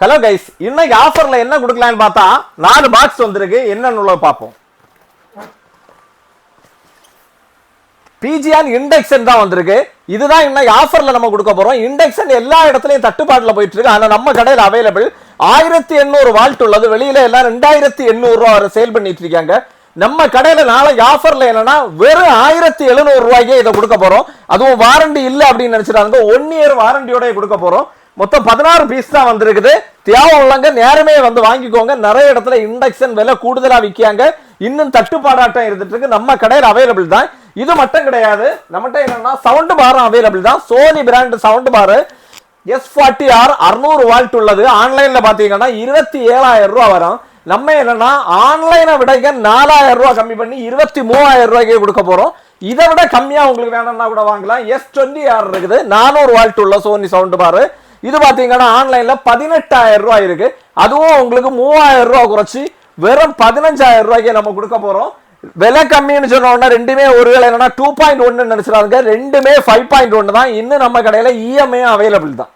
Hello guys, இன்னைக்கு ஆஃபர்ல என்ன கொடுக்கலாம்னு பார்த்தா 4 பாக்ஸ் வந்திருக்கு. என்னன்னு பார்ப்போம். பிஜிஆன் இண்டக்ஷன் தான் வந்திருக்கு. இதுதான் இன்னைக்கு ஆஃபர்ல நம்ம கொடுக்க போறோம். இண்டக்ஷன் எல்லா இடத்துலயும் தட்டுப்பாட்டுல போயிட்டு இருக்கு. ஆனா நம்ம கடையில் அவைலபிள் 1800 வால்ட் உள்ளது. வெளியில எல்லாம் 2800 ரூபா வரை சேல் பண்ணிட்டு இருக்காங்க. நம்ம கடையில நாளைக்கு ஆஃபர்ல என்னன்னா வெறும் 1700 ரூபாய்க்கே இதை கொடுக்க போறோம். அதுவும் வாரண்டி இல்ல அப்படின்னு நினைச்சிட்டாங்க. 1 இயர் வாரண்டியோட கொடுக்க போறோம். மொத்தம் 16 பீஸ் தான் வந்திருக்குது. தேவை உள்ளவங்க நேரமே வந்து வாங்கிக்கோங்க. நிறைய இடத்துல இண்டக்ஷன் விலை கூடுதலா விற்காங்க. இன்னும் தட்டுப்பாடாட்டம் இருந்துட்டு இருக்கு. நம்ம கடையில் அவைலபிள் தான். இது மட்டும் கிடையாது, நம்மகிட்ட என்னன்னா சவுண்ட் பாரும் அவைலபிள் தான். சோனி பிராண்ட் சவுண்ட் பாரு S40R 600 வால்ட் உள்ளது. ஆன்லைன்ல பாத்தீங்கன்னா 27000 ரூபாய் வரும். நம்ம என்னன்னா ஆன்லைனை விட 4000 ரூபாய் கம்மி பண்ணி 23000 ரூபாய்க்கு கொடுக்க போறோம். இதை விட கம்மியா உங்களுக்கு வேணும்னா கூட வாங்கலாம். S20R இருக்குது, 400 வால்ட் உள்ள சோனி சவுண்ட் பாரு. இது பாத்தீங்கன்னா ஆன்லைன்ல 18000 ரூபாய் இருக்கு. அதுவும் உங்களுக்கு 3000 ரூபாய் குறைச்சி வெறும் 15000 ரூபாய்க்கு நம்ம கொடுக்க போறோம். விலை கம்மின்னு சொன்ன உடனே ரெண்டுமே ஒருவேளை என்னன்னா 2.1 நினைச்சிடாங்க. ரெண்டுமே 5.1 தான். இன்னும் நம்ம கடையில இஎம்ஐ அவைலபிள் தான்.